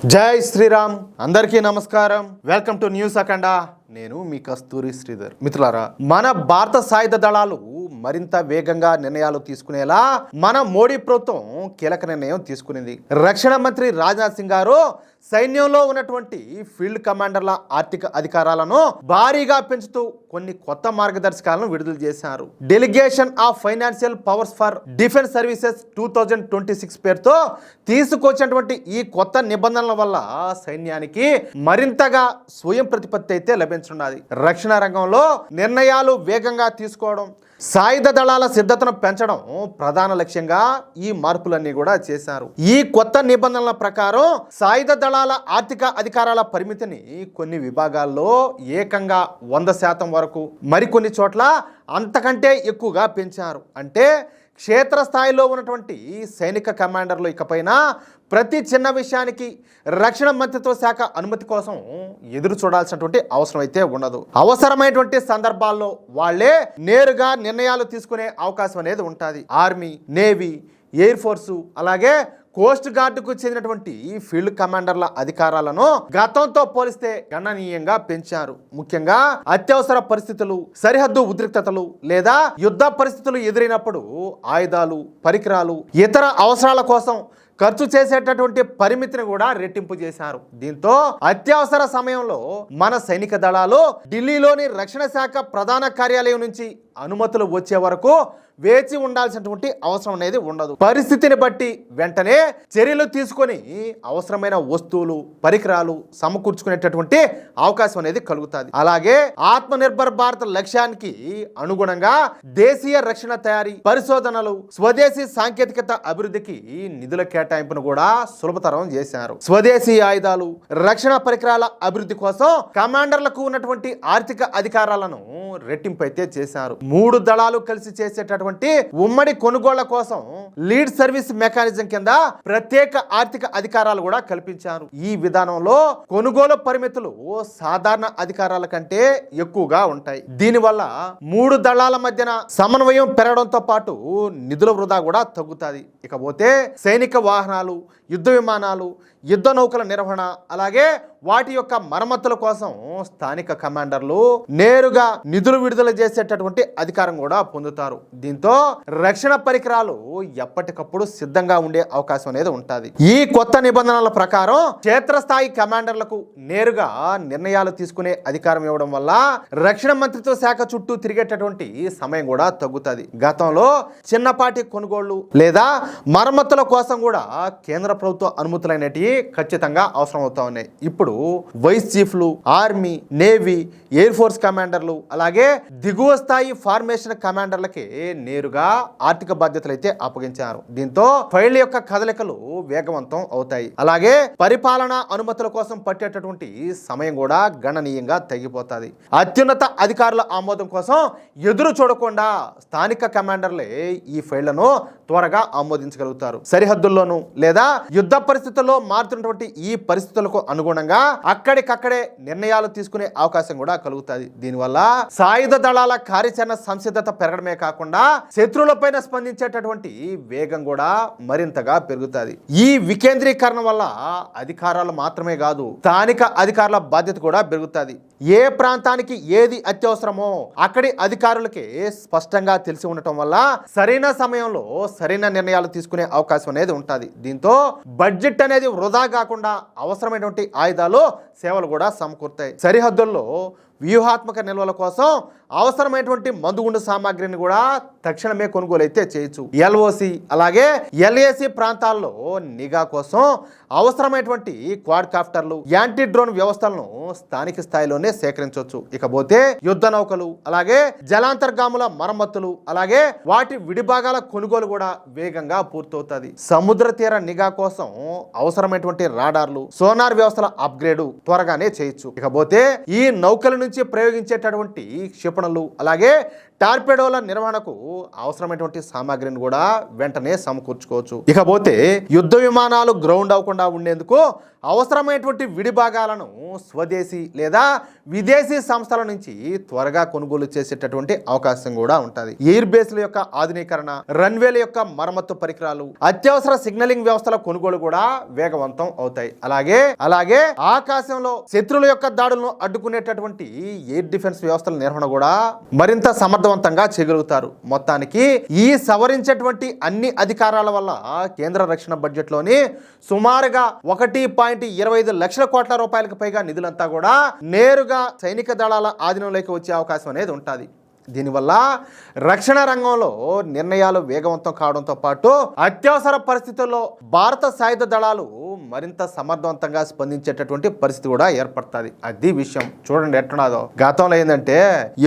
జై శ్రీరామ్ అందరికీ నమస్కారం. వెల్కమ్ టు న్యూస్ అఖండ. నేను మీ కస్తూరి శ్రీధర్. మిత్రులారా, మన భారత సాయుధ దళాలు మరింత వేగంగా నిర్ణయాలు తీసుకునేలా మన మోడీ ప్రభుత్వం కీలక నిర్ణయం తీసుకునింది. రక్షణ మంత్రి రాజ్నాథ్ సింగ్ గారు సైన్యంలో ఉన్నటువంటి ఫీల్డ్ కమాండర్ల ఆర్థిక అధికారాలను భారీగా పెంచుతూ కొన్ని కొత్త మార్గదర్శకాలను విడుదల చేశారు. Delegation of financial powers for defence services 2026 పేరుతో తీసుకొచ్చినటువంటి ఈ కొత్త నిబంధనల వల్ల సైన్యానికి మరింతగా స్వయం ప్రతిపత్తి అయితే లభించున్నది. రక్షణ రంగంలో నిర్ణయాలు వేగంగా తీసుకోవడం, సాయుధ దళాల సిద్ధతను పెంచడం ప్రధాన లక్ష్యంగా ఈ మార్పులన్నీ కూడా చేశారు. ఈ కొత్త నిబంధనల ప్రకారం సాయుధ దళాల ఆర్థిక అధికారాల పరిమితిని కొన్ని విభాగాల్లో ఏకంగా 100% వరకు, మరికొన్ని చోట్ల అంతకంటే ఎక్కువగా పెంచారు. అంటే క్షేత్రస్థాయిలో ఉన్నటువంటి సైనిక కమాండర్లు ఇకపైన ప్రతి చిన్న విషయానికి రక్షణ మంత్రిత్వ శాఖ అనుమతి కోసం ఎదురు చూడాల్సినటువంటి అవసరం అయితే ఉండదు. అవసరమైనటువంటి సందర్భాల్లో వాళ్ళే నేరుగా నిర్ణయాలు తీసుకునే అవకాశం అనేది ఉంటుంది. ఆర్మీ, నేవీ, ఎయిర్ ఫోర్సు, అలాగే కోస్ట్ గార్డుకు చెందినటువంటి ఫీల్డ్ కమాండర్ల అధికారాలను గతంతో పోలిస్తే గణనీయంగా పెంచారు. ముఖ్యంగా అత్యవసర పరిస్థితులు, సరిహద్దు ఉద్రిక్తతలు లేదా యుద్ధ పరిస్థితులు ఎదురైనప్పుడు ఆయుధాలు, పరికరాలు, ఇతర అవసరాల కోసం ఖర్చు చేసేటటువంటి పరిమితిని కూడా రెట్టింపు చేశారు. దీంతో అత్యవసర సమయంలో మన సైనిక దళాలు ఢిల్లీలోని రక్షణ శాఖ ప్రధాన కార్యాలయం నుంచి అనుమతులు వచ్చే వరకు వేచి ఉండాల్సినటువంటి అవసరం అనేది ఉండదు. పరిస్థితిని బట్టి వెంటనే చర్యలు తీసుకొని అవసరమైన వస్తువులు, పరికరాలు సమకూర్చుకునేటటువంటి అవకాశం అనేది కలుగుతుంది. అలాగే ఆత్మనిర్భర్ భారత్ లక్ష్యానికి అనుగుణంగా దేశీయ రక్షణ తయారీ, పరిశోధనలు, స్వదేశీ సాంకేతికత అభివృద్ధికి నిధుల కేటాయింపును కూడా సులభతరం చేశారు. స్వదేశీ ఆయుధాలు, రక్షణ పరికరాల అభివృద్ధి కోసం కమాండర్లకు ఉన్నటువంటి ఆర్థిక అధికారాలను రెట్టింపు అయితే చేశారు. 3 దళాలు కలిసి చేసేటటువంటి ఉమ్మడి కొనుగోళ్ల కోసం లీడ్ సర్వీస్ మెకానిజం కింద ప్రత్యేక ఆర్థిక అధికారాలు కూడా కల్పించారు. ఈ విధానంలో కొనుగోలు పరిమితులు సాధారణ అధికారాల కంటే ఎక్కువగా ఉంటాయి. దీనివల్ల 3 దళాల మధ్యన సమన్వయం పెరగడంతో పాటు నిధుల వృధా కూడా తగ్గుతుంది. ఇకపోతే సైనిక వాహనాలు, యుద్ధ విమానాలు, యుద్ధ నౌకల నిర్వహణ, అలాగే వాటి యొక్క మరమ్మతుల కోసం స్థానిక కమాండర్లు నేరుగా నిధులు విడుదల చేసేటటువంటి అధికారం కూడా పొందుతారు. దీంతో రక్షణ పరికరాలు ఎప్పటికప్పుడు సిద్ధంగా ఉండే అవకాశం అనేది ఉంటుంది. ఈ కొత్త నిబంధనల ప్రకారం క్షేత్రస్థాయి కమాండర్లకు నేరుగా నిర్ణయాలు తీసుకునే అధికారం ఇవ్వడం వల్ల రక్షణ మంత్రిత్వ శాఖ చుట్టూ తిరిగేటటువంటి సమయం కూడా తగ్గుతుంది. గతంలో చిన్నపాటి కొనుగోళ్లు లేదా మరమ్మతుల కోసం కూడా కేంద్ర ప్రభుత్వ అనుమతులైనవి ఖచ్చితంగా అవసరం అవుతా ఉన్నాయి. ఇప్పుడు వైస్ చీఫ్లు, ఆర్మీ, నేవీ, ఎయిర్ ఫోర్స్ కమాండర్లు, అలాగే దిగువ స్థాయి ఫార్మేషన్ కమాండర్లకి నేరుగా ఆర్థిక బాధ్యతలు అయితే అప్పగించారు. దీంతో ఫైళ్ల యొక్క కదలికలు వేగవంతం అవుతాయి. అలాగే పరిపాలనా అనుమతుల కోసం పట్టేటటువంటి సమయం కూడా గణనీయంగా తగ్గిపోతుంది. అత్యున్నత అధికారుల ఆమోదం కోసం ఎదురు చూడకుండా స్థానిక కమాండర్లే ఈ ఫైళ్లను త్వరగా ఆమోదించగలుగుతారు. సరిహద్దుల్లోనూ లేదా యుద్ధ పరిస్థితుల్లో మారుతున్నటువంటి ఈ పరిస్థితులకు అనుగుణంగా అక్కడికక్కడే నిర్ణయాలు తీసుకునే అవకాశం కూడా కలుగుతుంది. దీనివల్ల సాయుధ దళాల కార్యాచరణ సంసిద్ధత పెరగడమే కాకుండా శత్రువులపైన స్పందించేటటువంటి వేగం కూడా మరింతగా పెరుగుతుంది. ఈ వికేంద్రీకరణ వల్ల అధికారాలు మాత్రమే కాదు, స్థానిక అధికారుల బాధ్యత కూడా పెరుగుతుంది. ఏ ప్రాంతానికి ఏది అత్యవసరమో అక్కడి అధికారులకి స్పష్టంగా తెలిసి ఉండటం వల్ల సరైన సమయంలో సరైన నిర్ణయాలు తీసుకునే అవకాశం అనేది ఉంటుంది. దీంతో బడ్జెట్ అనేది వృధా కాకుండా అవసరమైనటువంటి ఆయుధాలు, సేవలు కూడా సమకూరుతాయి. సరిహద్దుల్లో వ్యూహాత్మక నిల్వల కోసం అవసరమైనటువంటి మందుగుండు సామాగ్రిని కూడా తక్షణమే కొనుగోలు అయితే చేయొచ్చు. ఎల్ఓసి అలాగే ఎల్ఏసి ప్రాంతాల్లో నిఘా కోసం అవసరమైనటువంటి క్వాడ్ కాప్టర్లు, యాంటీ డ్రోన్ వ్యవస్థలను స్థానిక స్థాయిలోనే సేకరించవచ్చు. ఇకపోతే యుద్ధ నౌకలు, అలాగే జలాంతర్గాముల మరమ్మతులు, అలాగే వాటి విడిభాగాల కొనుగోలు కూడా వేగంగా పూర్తవుతుంది. సముద్ర తీర నిఘా కోసం అవసరమైనటువంటి రాడార్లు, సోనార్ వ్యవస్థల అప్గ్రేడ్ త్వరగానే చేయొచ్చు. ఇకపోతే ఈ నౌకల నుంచి ప్రయోగించేటటువంటి క్షిపణులు అలాగే టార్పెడోల నిర్వహణకు అవసరమైనటువంటి సామాగ్రిని కూడా వెంటనే సమకూర్చుకోవచ్చు. ఇకపోతే యుద్ధ విమానాలు గ్రౌండ్ అవ్వకుండా ఉండేందుకు అవసరమైనటువంటి విడి భాగాలను స్వదేశీ లేదా విదేశీ సంస్థల నుంచి త్వరగా కొనుగోలు చేసేటటువంటి అవకాశం కూడా ఉంటుంది. ఎయిర్ బేస్ల యొక్క ఆధునీకరణ, రన్వేల యొక్క మరమ్మతు పరికరాలు, అత్యవసర సిగ్నలింగ్ వ్యవస్థల కొనుగోలు కూడా వేగవంతం అవుతాయి. అలాగే ఆకాశంలో శత్రువుల యొక్క దాడులను అడ్డుకునేటటువంటి ఎయిర్ డిఫెన్స్ వ్యవస్థల నిర్వహణ కూడా మరింత సమర్థవంతంగా చేయగలుగుతారు. మొత్తానికి ఈ సవరించేటువంటి అన్ని అధికారాల వల్ల కేంద్ర రక్షణ బడ్జెట్ లోని సుమారుగా 1.25 లక్షల కోట్ల రూపాయలకు పైగా నిధులంతా కూడా నేరుగా సైనిక దళాల ఆధీనంలోకి వచ్చే అవకాశం అనేది ఉంటుంది. దీనివల్ల రక్షణ రంగంలో నిర్ణయాలు వేగవంతం కావడంతో పాటు అత్యవసర పరిస్థితుల్లో భారత సాయుధ దళాలు మరింత సమర్థవంతంగా స్పందించేటటువంటి పరిస్థితి కూడా ఏర్పడుతుంది. అది విషయం. చూడండి ఎట్టున్నదో. గతంలో ఏంటంటే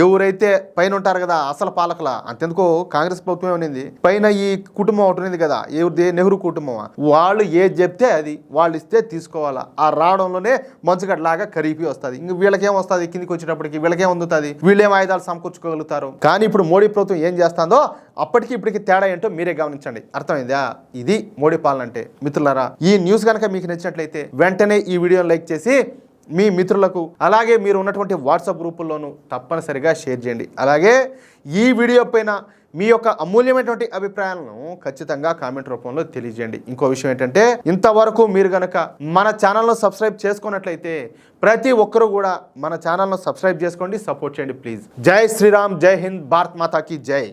ఎవరైతే పైన ఉంటారు కదా అసలు పాలకుల, అంతెందుకు కాంగ్రెస్ ప్రభుత్వం ఉన్నింది, పైన ఈ కుటుంబం ఒకటి ఉన్నది కదా, ఎవరిది నెహ్రూ కుటుంబం, వాళ్ళు ఏది చెప్తే అది వాళ్ళు ఇస్తే తీసుకోవాలా. ఆ రావడంలోనే మంచుగడ్డలాగా కరిగిపోయి వస్తుంది. ఇంక వీళ్ళకేం వస్తుంది, కిందికి వచ్చేటప్పటికి వీళ్ళకేం అందుతుంది, వీళ్ళేం ఆయుధాలు సమకూర్చుకోగలుగుతారు. కానీ ఇప్పుడు మోడీ ప్రభుత్వం ఏం చేస్తుందో అప్పటికి ఇప్పటికి తేడా ఏంటో మీరే గమనించండి. అర్థమైందా? ఇది మోడీ పాలన అంటే. మిత్రులారా, ఈ న్యూస్ కనుక మీకు నచ్చినట్లయితే వెంటనే ఈ వీడియోని లైక్ చేసి మీ మిత్రులకు అలాగే మీరు ఉన్నటువంటి వాట్సాప్ గ్రూపుల్లోనూ తప్పనిసరిగా షేర్ చేయండి. అలాగే ఈ వీడియో పైన మీ యొక్క అమూల్యమైనటువంటి అభిప్రాయాలను ఖచ్చితంగా కామెంట్ రూపంలో తెలియజేయండి. ఇంకో విషయం ఏంటంటే, ఇంతవరకు మీరు గనక మన ఛానల్ను సబ్స్క్రైబ్ చేసుకున్నట్లయితే ప్రతి ఒక్కరూ కూడా మన ఛానల్ను సబ్స్క్రైబ్ చేసుకోండి, సపోర్ట్ చేయండి ప్లీజ్. జై శ్రీరామ్, జై హింద్, భారత్ మాతాకి జై.